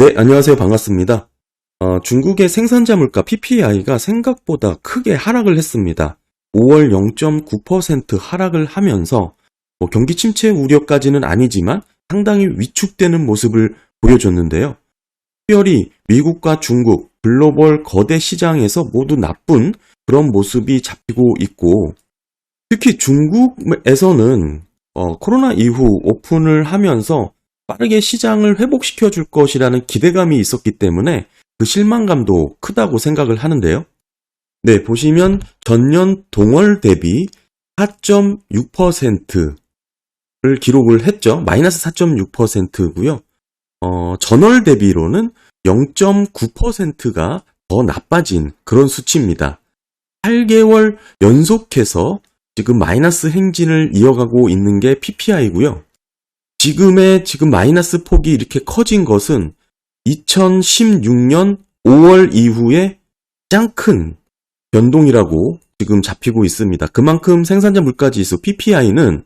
네, 안녕하세요. 반갑습니다. 중국의 생산자 물가 PPI가 생각보다 크게 하락을 했습니다. 5월 0.9% 하락을 하면서 경기 침체 우려까지는 아니지만 상당히 위축되는 모습을 보여줬는데요. 특별히 미국과 중국, 글로벌 거대 시장에서 모두 나쁜 그런 모습이 잡히고 있고, 특히 중국에서는 코로나 이후 오픈을 하면서 빠르게 시장을 회복시켜 줄 것이라는 기대감이 있었기 때문에 그 실망감도 크다고 생각을 하는데요. 네, 보시면 전년 동월 대비 4.6%를 기록을 했죠. 마이너스 4.6%고요. 전월 대비로는 0.9%가 더 나빠진 그런 수치입니다. 8개월 연속해서 지금 마이너스 행진을 이어가고 있는 게 PPI고요. 지금 마이너스 폭이 이렇게 커진 것은 2016년 5월 이후에 가장 큰 변동이라고 지금 잡히고 있습니다. 그만큼 생산자 물가지수 PPI는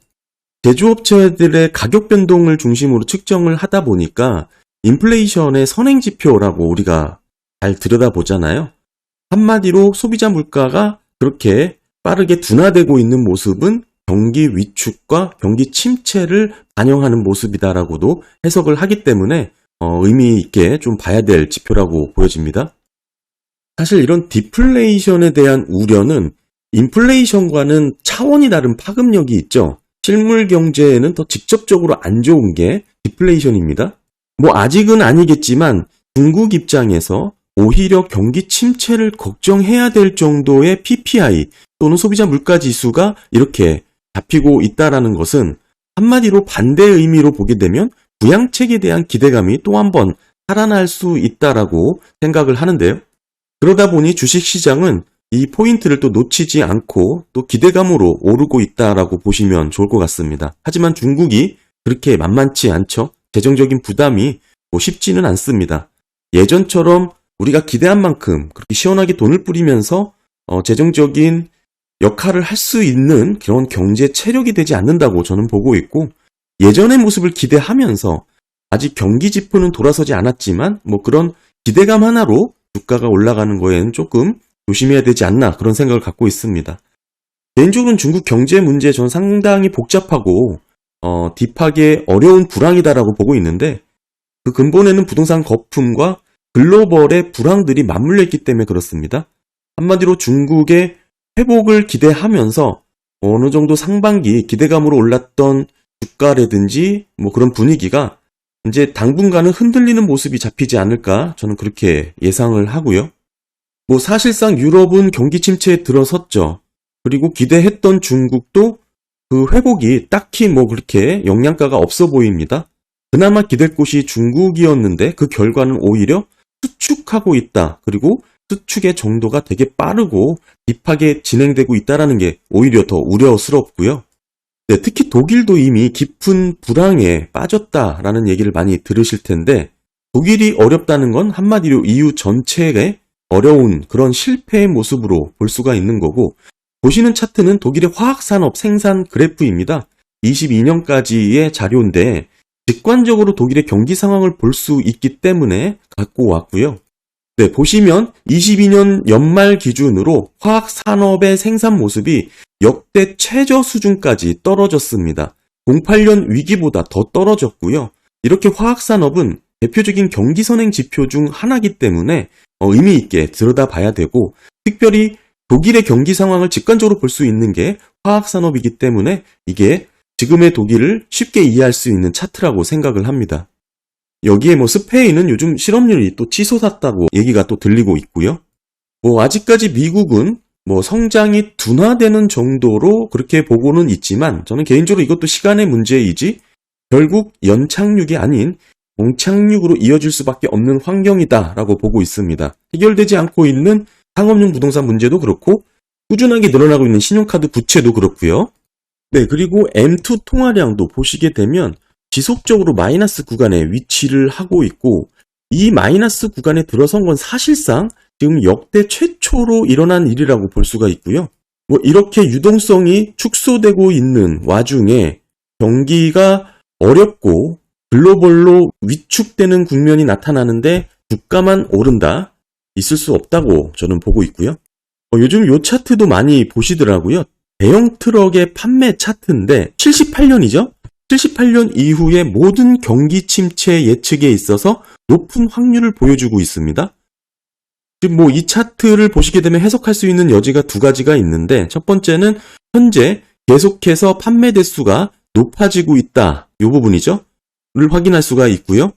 제조업체들의 가격 변동을 중심으로 측정을 하다 보니까 인플레이션의 선행지표라고 우리가 잘 들여다보잖아요. 한마디로 소비자 물가가 그렇게 빠르게 둔화되고 있는 모습은 경기 위축과 경기 침체를 반영하는 모습이다라고도 해석을 하기 때문에 의미 있게 좀 봐야 될 지표라고 보여집니다. 사실 이런 디플레이션에 대한 우려는 인플레이션과는 차원이 다른 파급력이 있죠. 실물 경제에는 더 직접적으로 안 좋은 게 디플레이션입니다. 아직은 아니겠지만 중국 입장에서 오히려 경기 침체를 걱정해야 될 정도의 PPI 또는 소비자 물가 지수가 이렇게 잡히고 있다라는 것은 한마디로 반대의 의미로 보게 되면 부양책에 대한 기대감이 또 한 번 살아날 수 있다라고 생각을 하는데요. 그러다 보니 주식시장은 이 포인트를 또 놓치지 않고 또 기대감으로 오르고 있다라고 보시면 좋을 것 같습니다. 하지만 중국이 그렇게 만만치 않죠. 재정적인 부담이 쉽지는 않습니다. 예전처럼 우리가 기대한 만큼 그렇게 시원하게 돈을 뿌리면서 재정적인 역할을 할 수 있는 그런 경제 체력이 되지 않는다고 저는 보고 있고, 예전의 모습을 기대하면서 아직 경기 지표는 돌아서지 않았지만 그런 기대감 하나로 주가가 올라가는 거에는 조금 조심해야 되지 않나 그런 생각을 갖고 있습니다. 개인적으로는 중국 경제 문제 전 상당히 복잡하고 딥하게 어려운 불황이다라고 보고 있는데, 그 근본에는 부동산 거품과 글로벌의 불황들이 맞물려 있기 때문에 그렇습니다. 한마디로 중국의 회복을 기대하면서 어느 정도 상반기 기대감으로 올랐던 주가라든지 그런 분위기가 이제 당분간은 흔들리는 모습이 잡히지 않을까 저는 그렇게 예상을 하고요. 사실상 유럽은 경기 침체에 들어섰죠. 그리고 기대했던 중국도 그 회복이 딱히 그렇게 영양가가 없어 보입니다. 그나마 기댈 곳이 중국이었는데 그 결과는 오히려 수축하고 있다. 그리고 수축의 정도가 되게 빠르고 딥하게 진행되고 있다는 게 오히려 더 우려스럽고요. 네, 특히 독일도 이미 깊은 불황에 빠졌다라는 얘기를 많이 들으실 텐데, 독일이 어렵다는 건 한마디로 EU 전체의 어려운 그런 실패의 모습으로 볼 수가 있는 거고, 보시는 차트는 독일의 화학산업 생산 그래프입니다. 22년까지의 자료인데 직관적으로 독일의 경기 상황을 볼 수 있기 때문에 갖고 왔고요. 네, 보시면 22년 연말 기준으로 화학산업의 생산 모습이 역대 최저 수준까지 떨어졌습니다. 08년 위기보다 더 떨어졌고요. 이렇게 화학산업은 대표적인 경기 선행 지표 중 하나이기 때문에 의미 있게 들여다봐야 되고, 특별히 독일의 경기 상황을 직관적으로 볼 수 있는 게 화학산업이기 때문에 이게 지금의 독일을 쉽게 이해할 수 있는 차트라고 생각을 합니다. 여기에 스페인은 요즘 실업률이 또 치솟았다고 얘기가 또 들리고 있고요. 아직까지 미국은 성장이 둔화되는 정도로 그렇게 보고는 있지만, 저는 개인적으로 이것도 시간의 문제이지 결국 연착륙이 아닌 공착륙으로 이어질 수밖에 없는 환경이다라고 보고 있습니다. 해결되지 않고 있는 상업용 부동산 문제도 그렇고 꾸준하게 늘어나고 있는 신용카드 부채도 그렇고요. 네, 그리고 M2 통화량도 보시게 되면 지속적으로 마이너스 구간에 위치를 하고 있고, 이 마이너스 구간에 들어선 건 사실상 지금 역대 최초로 일어난 일이라고 볼 수가 있고요. 이렇게 유동성이 축소되고 있는 와중에 경기가 어렵고 글로벌로 위축되는 국면이 나타나는데 주가만 오른다? 있을 수 없다고 저는 보고 있고요. 요즘 요 차트도 많이 보시더라고요. 대형 트럭의 판매 차트인데 78년이죠? 78년 이후에 모든 경기 침체 예측에 있어서 높은 확률을 보여주고 있습니다. 지금 이 차트를 보시게 되면 해석할 수 있는 여지가 두 가지가 있는데, 첫 번째는 현재 계속해서 판매 대수가 높아지고 있다. 이 부분이죠. 를 확인할 수가 있고요.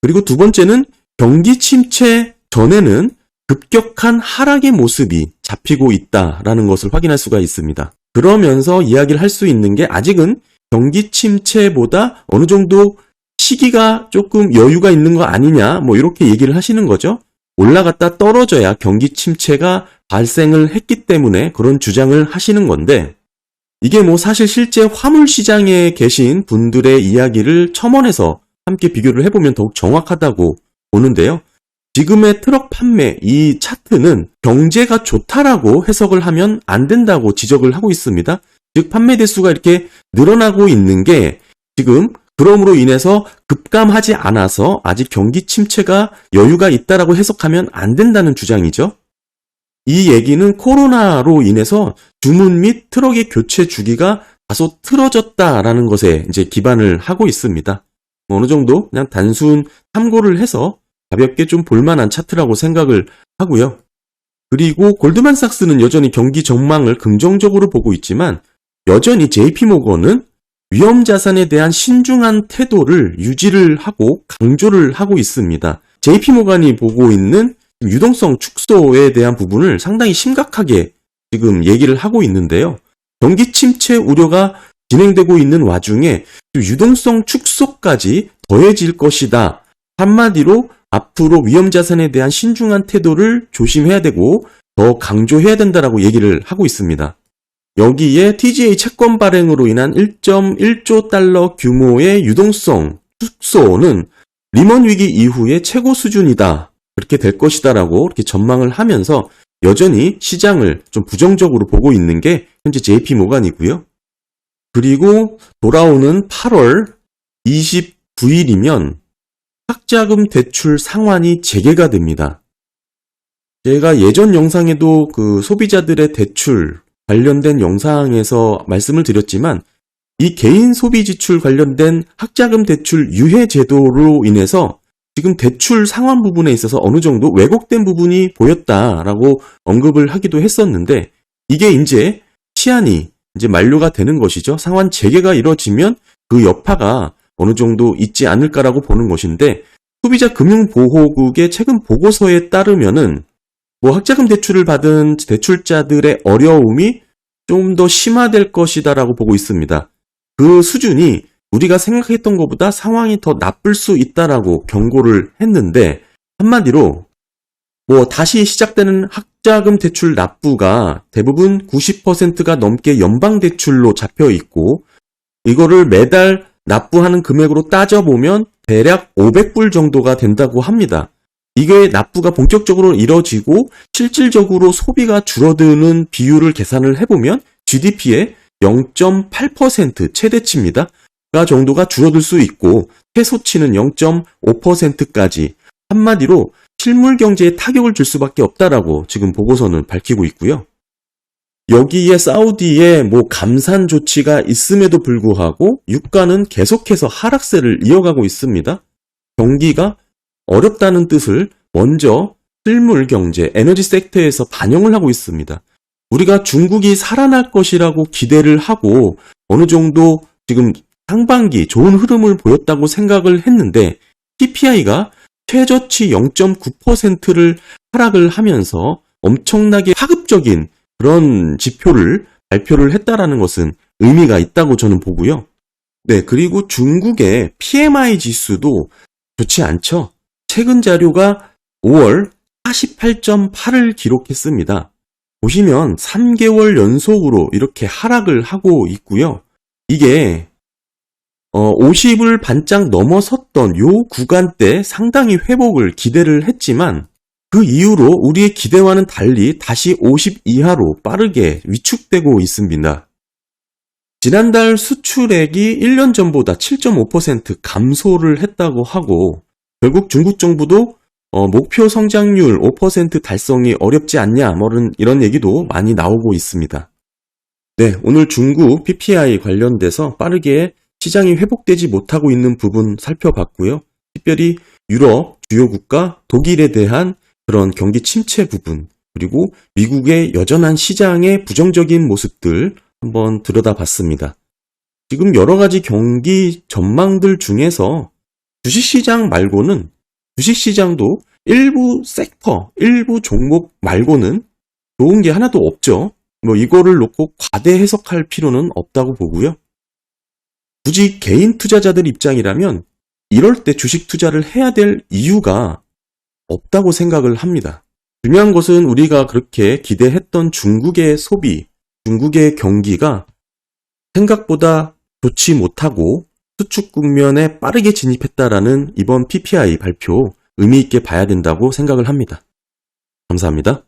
그리고 두 번째는 경기 침체 전에는 급격한 하락의 모습이 잡히고 있다라는 것을 확인할 수가 있습니다. 그러면서 이야기를 할 수 있는 게 아직은 경기 침체보다 어느 정도 시기가 조금 여유가 있는 거 아니냐, 이렇게 얘기를 하시는 거죠. 올라갔다 떨어져야 경기 침체가 발생을 했기 때문에 그런 주장을 하시는 건데, 이게 사실 실제 화물 시장에 계신 분들의 이야기를 첨언해서 함께 비교를 해보면 더욱 정확하다고 보는데요. 지금의 트럭 판매 이 차트는 경제가 좋다라고 해석을 하면 안 된다고 지적을 하고 있습니다. 즉 판매 대수가 이렇게 늘어나고 있는 게 지금 그럼으로 인해서 급감하지 않아서 아직 경기 침체가 여유가 있다라고 해석하면 안 된다는 주장이죠. 이 얘기는 코로나로 인해서 주문 및 트럭의 교체 주기가 다소 틀어졌다라는 것에 이제 기반을 하고 있습니다. 어느 정도 그냥 단순 참고를 해서 가볍게 좀 볼만한 차트라고 생각을 하고요. 그리고 골드만삭스는 여전히 경기 전망을 긍정적으로 보고 있지만 여전히 JP모건은 위험 자산에 대한 신중한 태도를 유지를 하고 강조를 하고 있습니다. JP모건이 보고 있는 유동성 축소에 대한 부분을 상당히 심각하게 지금 얘기를 하고 있는데요. 경기 침체 우려가 진행되고 있는 와중에 유동성 축소까지 더해질 것이다. 한마디로 앞으로 위험 자산에 대한 신중한 태도를 조심해야 되고 더 강조해야 된다라고 얘기를 하고 있습니다. 여기에 TGA 채권 발행으로 인한 1.1조 달러 규모의 유동성 축소는 리먼 위기 이후의 최고 수준이다. 그렇게 될 것이다라고 이렇게 전망을 하면서 여전히 시장을 좀 부정적으로 보고 있는 게 현재 JP모건이고요. 그리고 돌아오는 8월 29일이면 학자금 대출 상환이 재개가 됩니다. 제가 예전 영상에도 그 소비자들의 대출 관련된 영상에서 말씀을 드렸지만 이 개인 소비 지출 관련된 학자금 대출 유예 제도로 인해서 지금 대출 상환 부분에 있어서 어느 정도 왜곡된 부분이 보였다라고 언급을 하기도 했었는데 이게 이제 시한이 이제 만료가 되는 것이죠. 상환 재개가 이뤄지면 그 여파가 어느 정도 있지 않을까라고 보는 것인데 소비자 금융보호국의 최근 보고서에 따르면은 학자금 대출을 받은 대출자들의 어려움이 좀 더 심화될 것이다라고 보고 있습니다. 그 수준이 우리가 생각했던 것보다 상황이 더 나쁠 수 있다라고 경고를 했는데 한마디로 다시 시작되는 학자금 대출 납부가 대부분 90%가 넘게 연방대출로 잡혀 있고 이거를 매달 납부하는 금액으로 따져보면 대략 500불 정도가 된다고 합니다. 이게 납부가 본격적으로 이뤄지고 실질적으로 소비가 줄어드는 비율을 계산을 해보면 GDP의 0.8% 최대치입니다. 가 정도가 줄어들 수 있고 최소치는 0.5%까지 한마디로 실물 경제에 타격을 줄 수밖에 없다라고 지금 보고서는 밝히고 있고요. 여기에 사우디의 감산 조치가 있음에도 불구하고 유가는 계속해서 하락세를 이어가고 있습니다. 경기가 어렵다는 뜻을 먼저 실물 경제, 에너지 섹터에서 반영을 하고 있습니다. 우리가 중국이 살아날 것이라고 기대를 하고 어느 정도 지금 상반기 좋은 흐름을 보였다고 생각을 했는데 PPI가 최저치 0.9%를 하락을 하면서 엄청나게 파급적인 그런 지표를 발표를 했다라는 것은 의미가 있다고 저는 보고요. 네, 그리고 중국의 PMI 지수도 좋지 않죠. 최근 자료가 5월 48.8을 기록했습니다. 보시면 3개월 연속으로 이렇게 하락을 하고 있고요. 이게 50을 반짝 넘어섰던 요 구간대 상당히 회복을 기대를 했지만 그 이후로 우리의 기대와는 달리 다시 50 이하로 빠르게 위축되고 있습니다. 지난달 수출액이 1년 전보다 7.5% 감소를 했다고 하고 결국 중국 정부도 목표 성장률 5% 달성이 어렵지 않냐 이런 얘기도 많이 나오고 있습니다. 네, 오늘 중국 PPI 관련돼서 빠르게 시장이 회복되지 못하고 있는 부분 살펴봤고요. 특별히 유럽 주요 국가 독일에 대한 그런 경기 침체 부분 그리고 미국의 여전한 시장의 부정적인 모습들 한번 들여다봤습니다. 지금 여러 가지 경기 전망들 중에서 주식시장 말고는 주식시장도 일부 섹터, 일부 종목 말고는 좋은 게 하나도 없죠. 이거를 놓고 과대 해석할 필요는 없다고 보고요. 굳이 개인 투자자들 입장이라면 이럴 때 주식 투자를 해야 될 이유가 없다고 생각을 합니다. 중요한 것은 우리가 그렇게 기대했던 중국의 소비, 중국의 경기가 생각보다 좋지 못하고 수축 국면에 빠르게 진입했다라는 이번 PPI 발표 의미 있게 봐야 된다고 생각을 합니다. 감사합니다.